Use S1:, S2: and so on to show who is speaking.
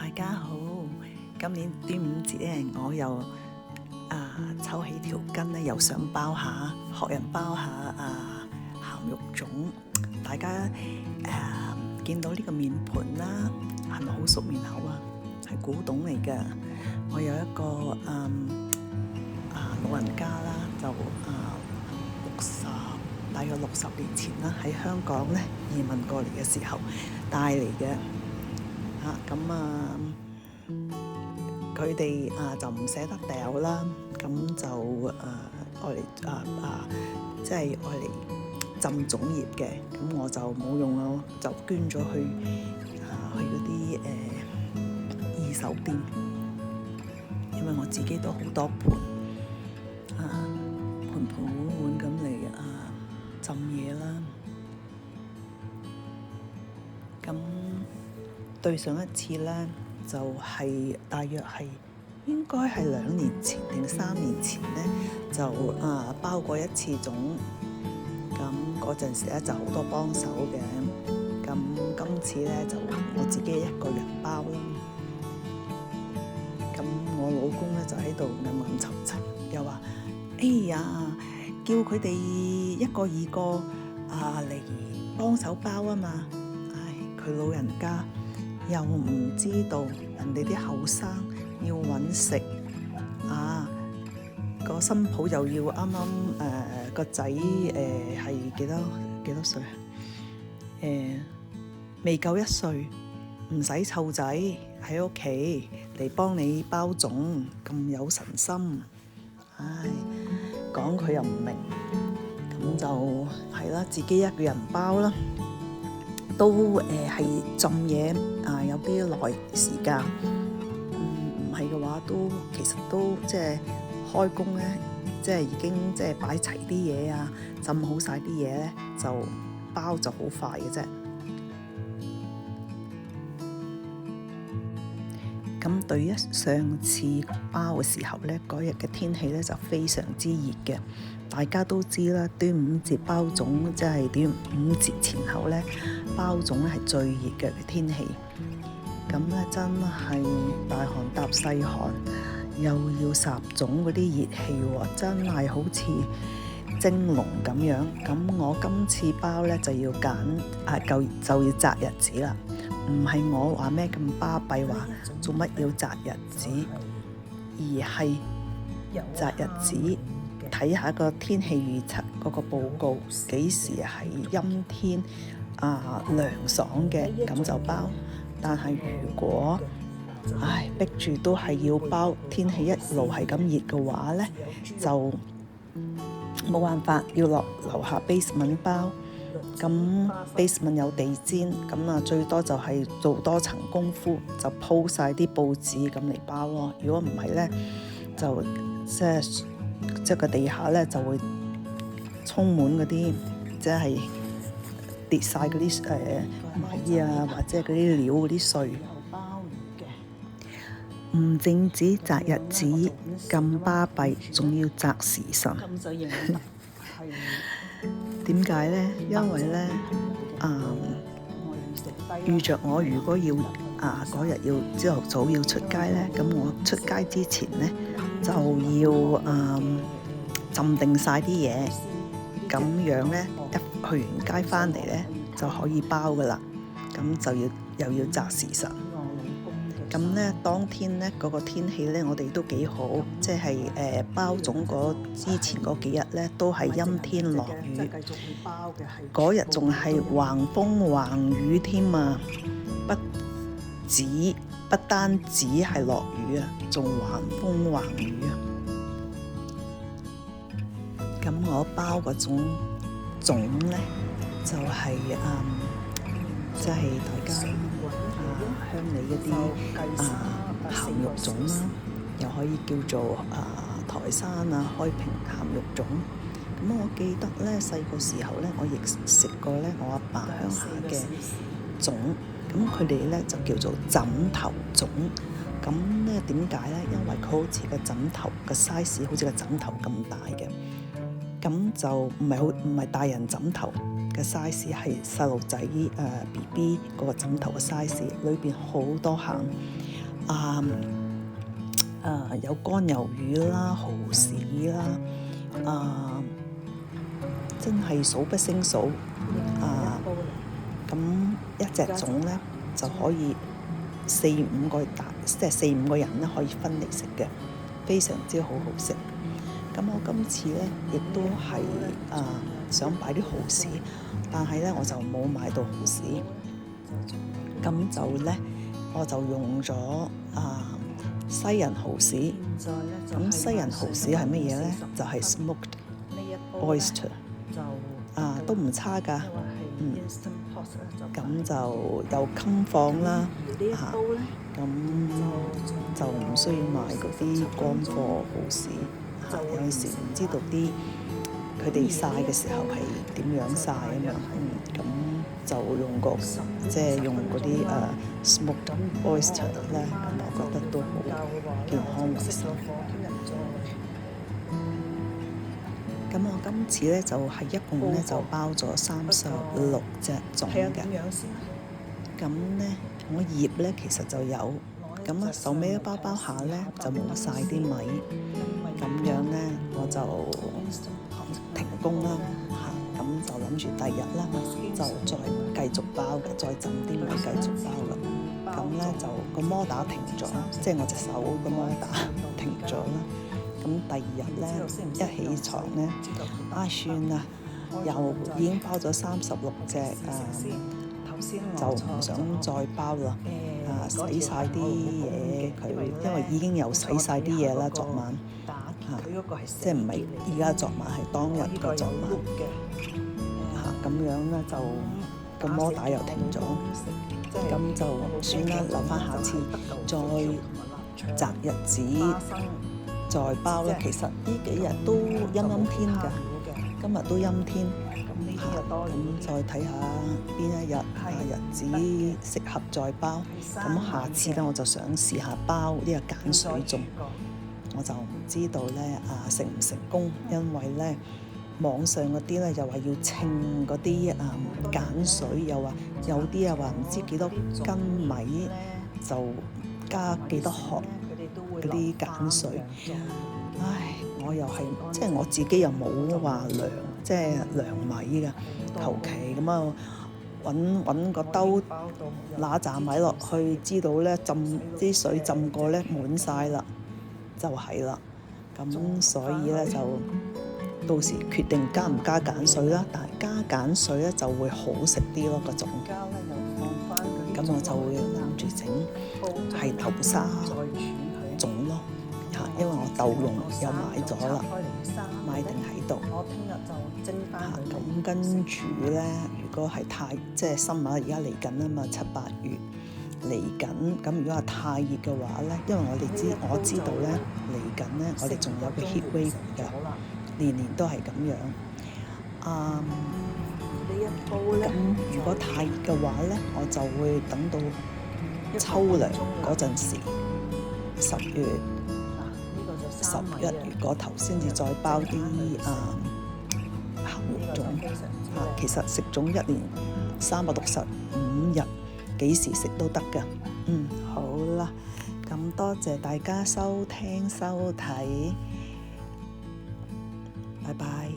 S1: 大家好，今年端午節咧，我又抽起條筋咧，又想包下，學人包下鹹肉粽。大家見到呢個面盤啦，係咪好熟面口啊？係古董嚟嘅。我有一個老人家啦，就大約60年前啦，喺香港咧移民過嚟嘅時候帶嚟嘅。佢哋就唔捨得掉啦，咁就愛嚟即係愛嚟浸粽葉嘅，咁我就冇用咯，就捐咗去嗰啲二手店，因為我自己都好多盤碗咁嚟浸嘢啦。咁對上一次咧，就係大約係應該係2年前定3年前咧，就包過一次粽。咁嗰陣時咧就好多幫手嘅。咁今次咧就我自己一個人包啦。咁我老公咧就喺度暗暗沉沉，又話：哎呀，叫佢哋一個二個嚟幫手包啊嘛！唉，佢老人家又唔知道人哋啲後生要搵食個新抱又要啱啱個仔係幾多歲未夠1歲，唔使湊仔喺屋企嚟幫你包粽，咁有神心。唉，講佢又唔明，咁就係啦，自己一個人包啦，都係浸嘢有啲耐時間。唔係嘅話都其實都即係開工咧，即係已經即係擺齊啲嘢浸好晒啲嘢咧，就包就好快嘅啫。咁對於上次包嘅時候咧，嗰日嘅天氣咧就非常之熱嘅。大家都知啦，端午節包粽即係端午節前後咧，包粽咧係最熱嘅天氣。咁咧真係大汗搭細汗，又要霎粽嗰啲熱氣喎，真係好似蒸籠咁樣。咁我今次包咧就要揀就要擇日子啦，唔係我話咩咁巴閉話做乜要擇日子，而係擇日子睇下個天氣預測嗰個報告幾時係陰天涼爽嘅，咁就包。但係如果逼住都係要包，天氣一路係咁熱嘅話咧，就冇辦法要落樓下 basement 包。咁 basement 有地氈，咁最多就係做多層功夫，就鋪晒啲報紙咁嚟包咯。如果唔係咧，就即係個地下咧就會充滿嗰啲即係跌晒嗰啲米或者嗰啲料嗰啲碎。唔淨止擇日子咁巴閉，仲要擇時辰。點解咧？因為咧預着我如果要嗰日要朝頭早要出街咧，咁我出街之前咧就要浸定晒啲嘢，咁樣咧一去完街翻嚟咧就可以包噶啦。咁就又要擇時辰。咁咧當天咧嗰個天氣咧我哋都幾好，即係包粽之前嗰幾日咧都係陰天落雨，嗰日仲係橫風橫雨添啊！不單止係落雨仲橫風橫雨咁我包嗰種粽咧就係即係大家鄉里嗰啲鹹肉粽啦，又可以叫做台山開平鹹肉粽。咁我記得咧細個時候咧，我亦食過咧我阿爸鄉下嘅粽，咁佢哋咧就叫做枕頭粽。咁咧點解咧？因為佢好似個枕頭個 size 好似個枕頭咁大嘅，咁就唔係大人枕頭嘅 size， 係細路仔BB 嗰個枕頭嘅 size， 裏邊好多餡，有乾魷魚啦、蠔豉啦，真係數不勝數。咁一隻粽咧就可以4、5個即係4、5個人咧可以分嚟食嘅，非常之好食。咁我今次咧亦都係想擺啲蠔豉，但係咧我就冇買到蠔豉，咁就咧我就用咗西人蠔豉。咁西人蠔豉係乜嘢咧？就係 smoked oyster， 都唔差㗎。咁就又襟放啦，咁就唔需要買嗰啲乾貨蠔豉。有陣時唔知道佢哋曬嘅時候係點樣曬啊嘛，咁就用嗰啲smoked oyster 咧，咁我覺得都好健康衞生。咁我今次咧就係一共咧就包咗36隻粽嘅。咁咧我醃咧其實就有，咁手尾一包下咧就冇晒啲米，咁樣咧我就停工啦咁就諗住第二日啦就再繼續包嘅，再浸啲米繼續包啦。咁咧就個摩打停咗，即係我隻手個摩打停咗啦。咁第二日咧一起床咧，算啦，又已經包咗36隻就唔想再包啦。洗晒啲嘢佢，因為已經有洗晒啲嘢啦，昨晚即係唔係而家昨晚係當日嘅昨晚咁樣咧就個摩打又停咗，咁就算啦，留翻下次再擇日子再包啦。其實呢幾日都陰天㗎，今日都陰天，咁再睇下邊一日日子適合再包。咁下次咧我就想試下包呢個鹼水粽，我就唔知道咧成唔成功，因為咧網上嗰啲咧又話要稱嗰啲鹼水，又話有啲話唔知幾多斤米就加幾多殼嗰啲鹼水。我又係即係我自己又冇話量，即係量米㗎，求其咁揾個兜揦扎米落去，知道咧浸啲水浸過咧滿晒啦，就係啦。咁所以咧就到時決定加唔加鹼水啦。但係加鹼水咧就會好食啲咯，個粽。咁我就會諗住整係豆沙粽咯。因為我豆蓉又買咗啦，買定喺度。咁跟住咧，如果係即係新馬而家嚟緊啊嘛，7、8月嚟緊。咁如果係太熱嘅話咧，因為我知道咧嚟緊咧，我哋仲有個 heat wave 嘅，年年都係咁樣。咁如果太熱嘅話咧，我就會等到秋涼嗰陣時，10月。11月嗰頭先至再包啲鹹肉粽。其實食粽1年365日，幾時食都得㗎。好啦，咁多謝大家收聽收睇，拜拜。